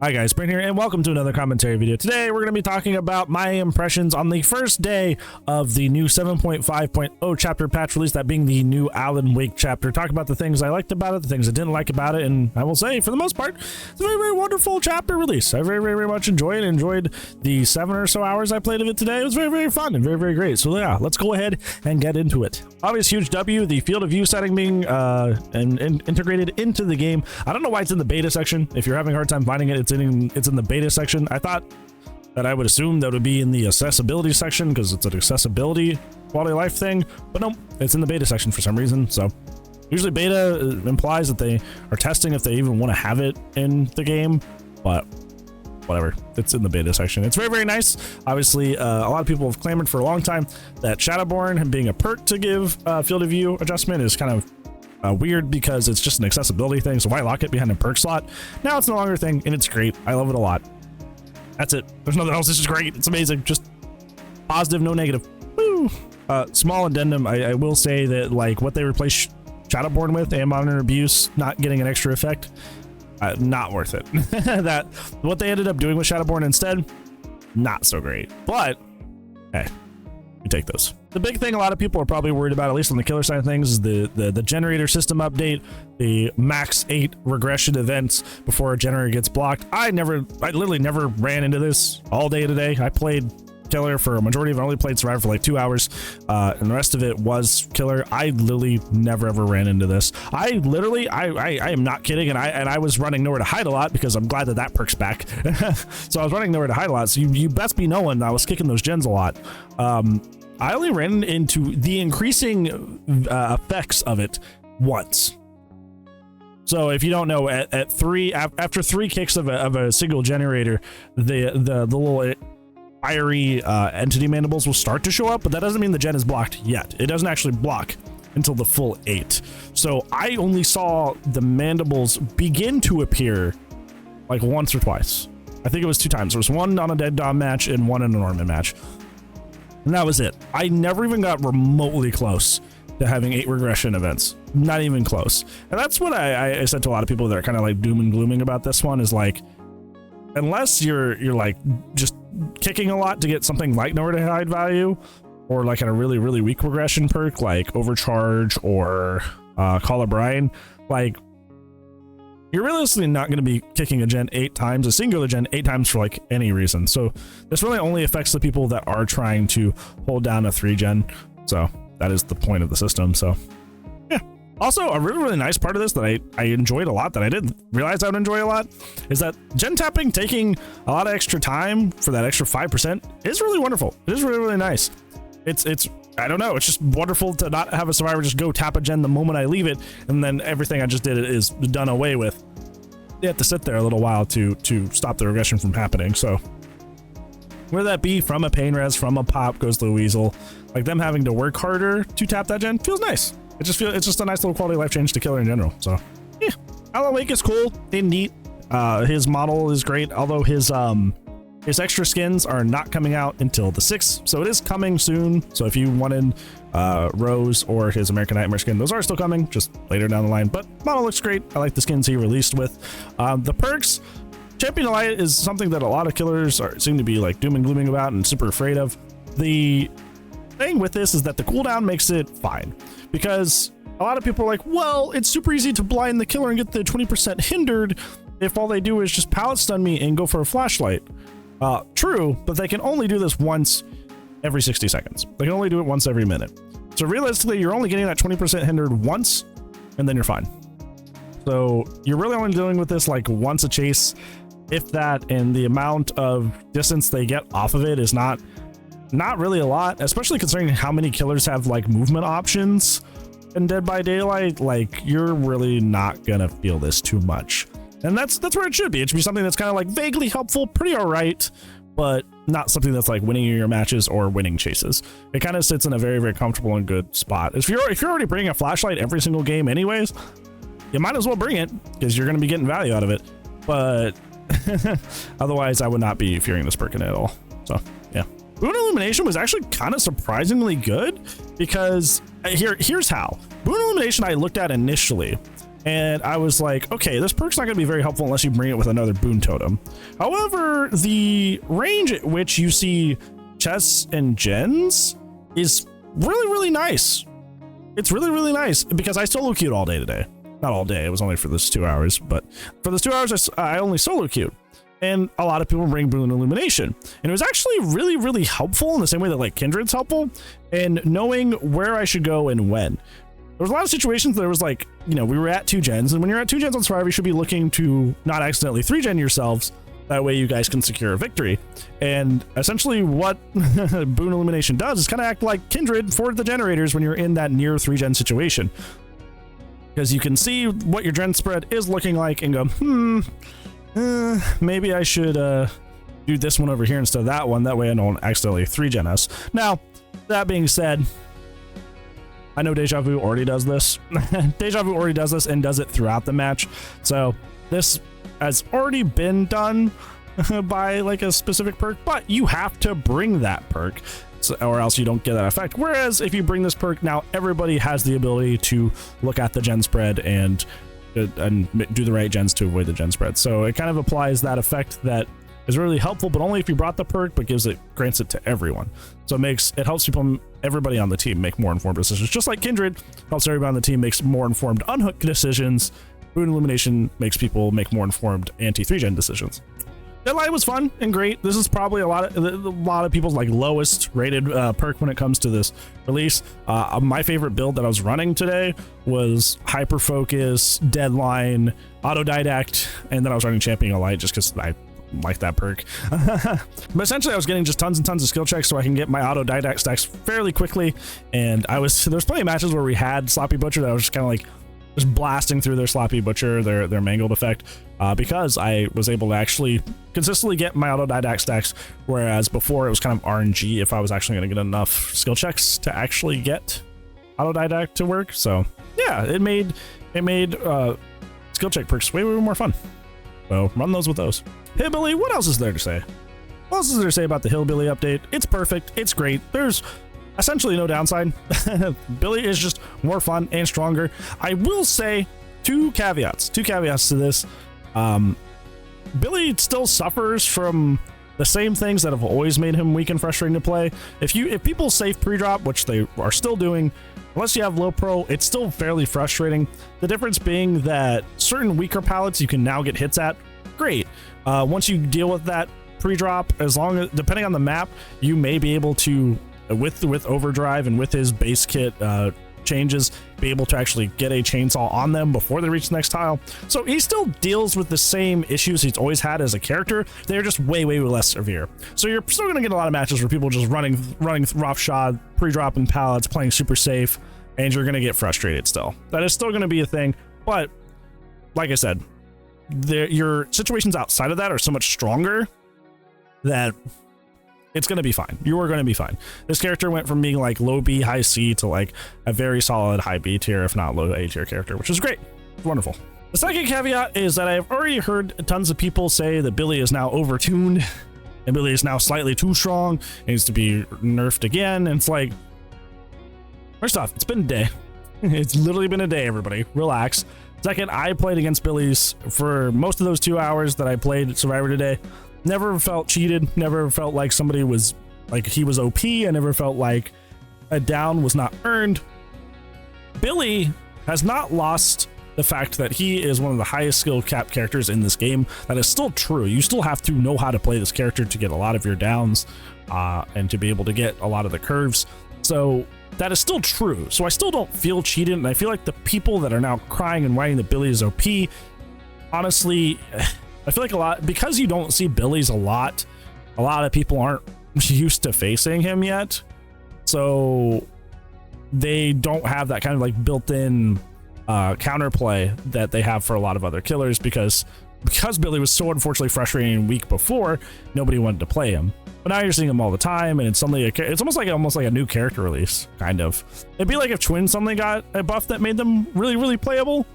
Hi guys, Brent here, and welcome to another commentary video. Today we're going to be talking about my impressions on the first day of the new 7.5.0 chapter patch release, that being the new Alan Wake chapter. Talk about the things I liked about it, the things I didn't like about it, and I will say, for the most part, it's a very, very wonderful chapter release. I very much enjoyed the 7 or so hours I played of it today. It was very, very fun and very, very great. So yeah, let's go ahead and get into it. Obvious huge W, the field of view setting being integrated into the game. I don't know why it's in the beta section. If you're having a hard time finding it, it's in the beta section. I thought that I would assume that it would be in the accessibility section because it's an accessibility quality of life thing, but no, it's in the beta section for some reason. So usually beta implies that they are testing if they even want to have it in the game, but whatever, it's in the beta section. It's very, very nice. Obviously, a lot of people have clamored for a long time that Shadowborn being a perk to give field of view adjustment is kind of weird because it's just an accessibility thing, so why lock it behind a perk slot? Now it's no longer a thing, and it's great. I love it a lot. That's it. There's nothing else. This is great. It's amazing. Just positive, no negative. Woo! Small addendum. I will say that, like, what they replaced Shadowborn with and Modern Abuse not getting an extra effect, not worth it. That what they ended up doing with Shadowborn instead, not so great. But hey, we take those. The big thing a lot of people are probably worried about, at least on the killer side of things, is the generator system update, the max 8 regression events before a generator gets blocked. I literally never ran into this all day today. I played killer for a majority of it. I only played survivor for like 2 hours, and the rest of it was killer. I literally never ever ran into this. I am not kidding, and I was running nowhere to hide a lot because I'm glad that perk's back. So I was running nowhere to hide a lot, so you best be knowing I was kicking those gens a lot. I only ran into the increasing effects of it once. So if you don't know, after 3 kicks of a single generator, the little fiery entity mandibles will start to show up, but that doesn't mean the gen is blocked yet. It doesn't actually block until the full 8. So I only saw the mandibles begin to appear like once or twice. I think it was 2 times. There was one on a Dead Dom match and one in a Norman match. And that was it. I never even got remotely close to having 8 regression events. Not even close. And that's what I said to a lot of people that are kind of like doom and glooming about this one, is like, unless you're like just kicking a lot to get something like nowhere to hide value, or like a really, really weak regression perk like Overcharge or Call of Brian, like, you're realistically not going to be kicking a gen 8 times, a singular gen 8 times for like any reason. So this really only affects the people that are trying to hold down a 3 gen. So that is the point of the system. So yeah. Also, a really, really nice part of this that I enjoyed a lot, that I didn't realize I would enjoy a lot, is that gen tapping, taking a lot of extra time for that extra 5%, is really wonderful. It is really, really nice. It's I don't know, it's just wonderful to not have a survivor just go tap a gen the moment I leave it, and then everything I just did is done away with. You have to sit there a little while to stop the regression from happening. So whether that be from a pain res, from a pop goes the weasel, like them having to work harder to tap that gen feels nice. It's just a nice little quality of life change to killer in general. So yeah, Alan Wake is cool and neat. His model is great, although his extra skins are not coming out until the 6th, so it is coming soon. So if you wanted Rose or his American Nightmare skin, those are still coming, just later down the line. But model looks great. I like the skins he released with. The perks, Champion Elite is something that a lot of killers seem to be like doom and glooming about and super afraid of. The thing with this is that the cooldown makes it fine, because a lot of people are like, well, it's super easy to blind the killer and get the 20% hindered if all they do is just pallet stun me and go for a flashlight. True, but they can only do this once every 60 seconds. They can only do it once every minute. So realistically, you're only getting that 20% hindered once, and then you're fine. So you're really only dealing with this like once a chase, if that, and the amount of distance they get off of it is not really a lot, especially considering how many killers have like movement options in Dead by Daylight. Like, you're really not gonna feel this too much. And that's where it should be. It should be something that's kind of like vaguely helpful, pretty all right, but not something that's like winning your matches or winning chases. It kind of sits in a very, very comfortable and good spot. If you're already bringing a flashlight every single game anyways, you might as well bring it, because you're going to be getting value out of it. But otherwise, I would not be fearing this perk at all. So yeah. Boon Illumination was actually kind of surprisingly good, because here's how. Boon Illumination I looked at initially and I was like, okay, this perk's not going to be very helpful unless you bring it with another boon totem. However, the range at which you see chests and gens is really, really nice. It's really, really nice because I solo queued all day today. Not all day, it was only for this 2 hours, but for those 2 hours, I only solo queued. And a lot of people bring Boon Illumination. And it was actually really, really helpful in the same way that like Kindred's helpful in knowing where I should go and when. There was a lot of situations that there was like, you know, we were at 2 gens, and when you're at 2 gens on Survivor, you should be looking to not accidentally 3-gen yourselves. That way you guys can secure a victory. And essentially what Boon Illumination does is kind of act like Kindred for the generators when you're in that near 3-gen situation. Because you can see what your gen spread is looking like and go, maybe I should do this one over here instead of that one. That way I don't accidentally 3-gen us. Now, that being said, I know Deja Vu already does this. Deja Vu already does this and does it throughout the match. So this has already been done by like a specific perk, but you have to bring that perk. So, or else you don't get that effect. Whereas if you bring this perk, now everybody has the ability to look at the gen spread and do the right gens to avoid the gen spread. So it kind of applies that effect that is really helpful, but only if you brought the perk, but grants it to everyone. So it helps everybody on the team make more informed decisions. Just like Kindred helps everybody on the team makes more informed unhook decisions, Boon Illumination makes people make more informed anti-3-gen decisions. Deadlight was fun and great. This is probably a lot of people's like lowest rated perk when it comes to this release. My favorite build that I was running today was Hyper Focus, Deadline, Autodidact, and then I was running Champion of Light just because I like that perk. But essentially I was getting just tons and tons of skill checks so I can get my Autodidact stacks fairly quickly. And there's plenty of matches where we had Sloppy Butcher that I was just kind of like just blasting through their Sloppy Butcher, their mangled effect, because I was able to actually consistently get my Autodidact stacks, whereas before it was kind of RNG if I was actually going to get enough skill checks to actually get Autodidact to work. So yeah, it made skill check perks way more fun. So run those with those. Hillbilly, what else is there to say? What else is there to say about the Hillbilly update? It's perfect. It's great. There's essentially no downside. Billy is just more fun and stronger. I will say two caveats to this. Billy still suffers from the same things that have always made him weak and frustrating to play. If people safe pre-drop, which they are still doing, unless you have low pro, it's still fairly frustrating. The difference being that certain weaker palettes you can now get hits at. Great. Once you deal with that pre-drop, depending on the map, you may be able to, with Overdrive and with his base kit changes, be able to actually get a chainsaw on them before they reach the next tile. So he still deals with the same issues he's always had as a character. They're just way less severe. So you're still going to get a lot of matches where people are just running roughshod, pre-dropping pallets, playing super safe, and you're going to get frustrated still. That is still going to be a thing, but like I said, your situations outside of that are so much stronger that it's going to be fine. You are going to be fine. This character went from being like low B, high C to like a very solid high B tier, if not low A tier character, which is great. It's wonderful. The second caveat is that I've already heard tons of people say that Billy is now overtuned and Billy is now slightly too strong, needs to be nerfed again. And it's like, first off, it's been a day. It's literally been a day, everybody. Relax. Second, I played against Billy's for most of those 2 hours that I played Survivor today. Never felt cheated, never felt like somebody was like he was OP. I never felt like a down was not earned. Billy has not lost the fact that he is one of the highest skill cap characters in this game. That is still true. You still have to know how to play this character to get a lot of your downs and to be able to get a lot of the curves. So that is still true. So I still don't feel cheated, and I feel like the people that are now crying and whining that Billy is OP, honestly, I feel like because you don't see Billy's a lot of people aren't used to facing him yet. So they don't have that kind of like built-in counterplay that they have for a lot of other killers because Billy was so unfortunately frustrating and weak before, nobody wanted to play him. But now you're seeing him all the time, and it's suddenly it's almost like a new character release, kind of. It'd be like if Twins suddenly got a buff that made them really playable.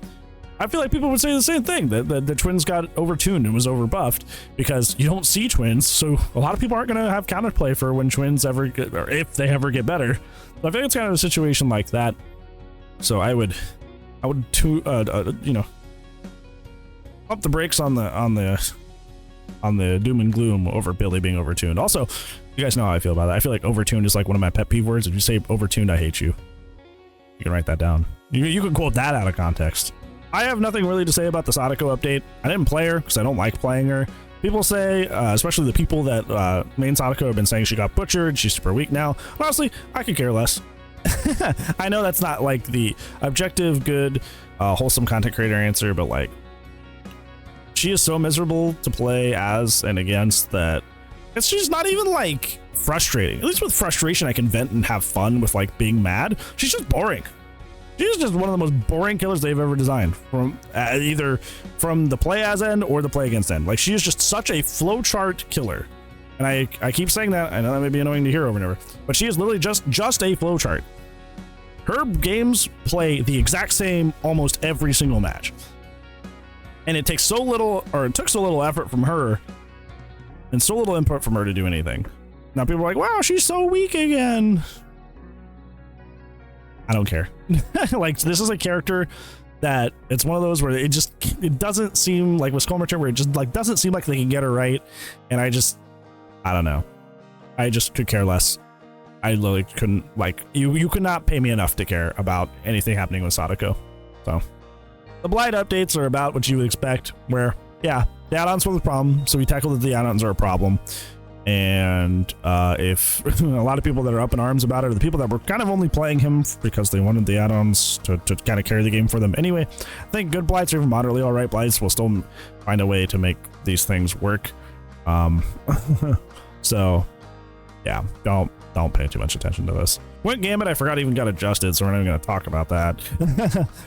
I feel like people would say the same thing, that the Twins got overtuned and was overbuffed because you don't see Twins, so a lot of people aren't going to have counterplay for when Twins ever get, or if they ever get better. But I think it's kind of a situation like that. So I would I would you know, pump the brakes on the doom and gloom over Billy being overtuned. Also, you guys know how I feel about that. I feel like overtuned is like one of my pet peeve words. If you say overtuned, I hate you. You can write that down. You can quote that out of context. I have nothing really to say about the Sadako update. I didn't play her because I don't like playing her. People say, especially the people that main Sadako have been saying she got butchered, she's super weak now. Honestly, I could care less. I know that's not like the objective, good, wholesome content creator answer, but like, she is so miserable to play as and against that it's just not even like frustrating. At least with frustration, I can vent and have fun with like being mad. She's just boring. She's just one of the most boring killers they've ever designed, from either from the play as end or the play against end. Like, she is just such a flowchart killer. And I keep saying that. I know that may be annoying to hear over and over, but she is literally just a flowchart. Her games play the exact same almost every single match. And it takes so little, or it took so little effort from her and so little input from her to do anything. Now people are like, wow, she's so weak again. I don't care. Like, this is a character that it's one of those where it doesn't seem like with Skullmerchant, where it just like doesn't seem like they can get her right. And I don't know. I just could care less. I literally couldn't, like, you could not pay me enough to care about anything happening with Sadako. So the Blight updates are about what you would expect, where, yeah, the add-ons were the problem, so we tackled that the add-ons are a problem. And if a lot of people that are up in arms about it are the people that were kind of only playing him because they wanted the add-ons to kind of carry the game for them anyway, I think good Blights or even moderately alright Blights will still find a way to make these things work. So yeah, don't pay too much attention to this. Went Gambit, I forgot even got adjusted, so we're not even going to talk about that.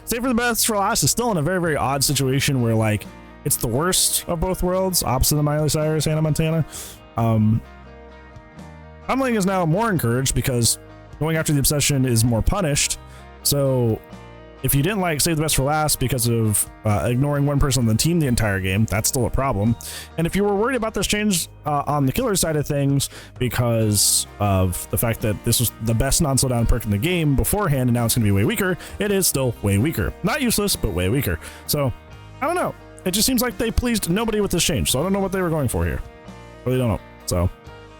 Save for the best for last is still in a very, very odd situation where, like, it's the worst of both worlds, opposite of Miley Cyrus, Hannah Montana. Tumbling is now more encouraged because going after the obsession is more punished. So if you didn't like Save the Best for Last because of ignoring one person on the team the entire game, that's still a problem. And if you were worried about this change on the killer side of things because of the fact that this was the best non-slowdown perk in the game beforehand and now it's going to be way weaker, it is still way weaker. Not useless, but way weaker. So, I don't know. It just seems like they pleased nobody with this change, so I don't know what they were going for here. Really don't know. So,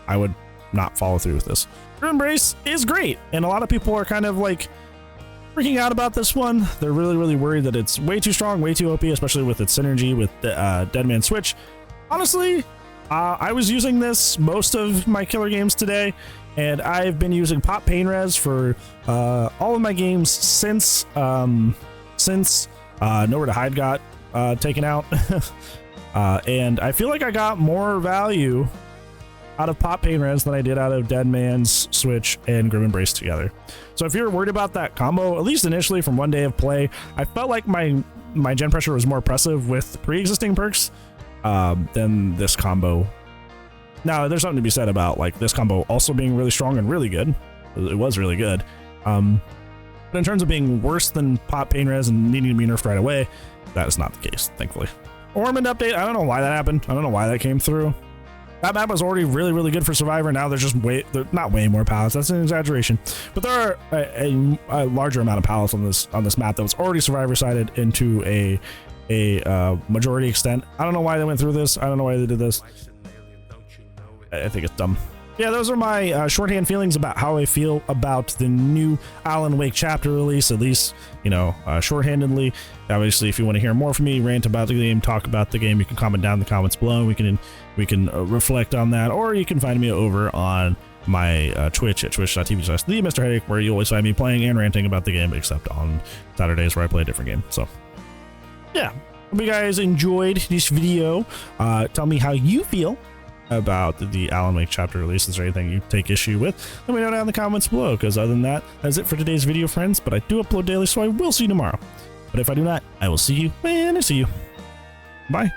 I would not follow through with this. Embrace is great, and a lot of people are kind of like freaking out about this one. They're really, really worried that it's way too strong, way too OP, especially with its synergy with Dead Man Switch. Honestly, I was using this most of my killer games today, and I've been using Pop Pain Res for all of my games since Nowhere to Hide got taken out. And I feel like I got more value out of Pop Pain Res than I did out of Dead Man's Switch and Grim Embrace together. So if you're worried about that combo, at least initially from one day of play, I felt like my gen pressure was more oppressive with pre-existing perks than this combo. Now, there's something to be said about like this combo also being really strong and really good. It was really good. But in terms of being worse than Pop Pain Res and needing to be nerfed right away, that is not the case, thankfully. Ormond update, I don't know why that happened. I don't know why that came through. That map was already really, really good for Survivor. Now there's just not way more pallets. That's an exaggeration, but there are a larger amount of pallets on this map that was already Survivor sided into a majority extent. I don't know why they went through this. I don't know why they did this. I think it's dumb. Yeah, those are my shorthand feelings about how I feel about the new Alan Wake chapter release, at least, you know, shorthandedly. Obviously, if you want to hear more from me, rant about the game, talk about the game, you can comment down in the comments below. We can reflect on that, or you can find me over on my Twitch at twitch.tv/TheMrHeadache, where you always find me playing and ranting about the game, except on Saturdays where I play a different game. So, yeah, hope you guys enjoyed this video. Tell me how you feel about the Alan Wake chapter release. Is there anything you take issue with? Let me know down in the comments below, because other than that, that's it for today's video, friends. But I do upload daily, so I will see you tomorrow. But if I do not, I will see you when I see you. Bye.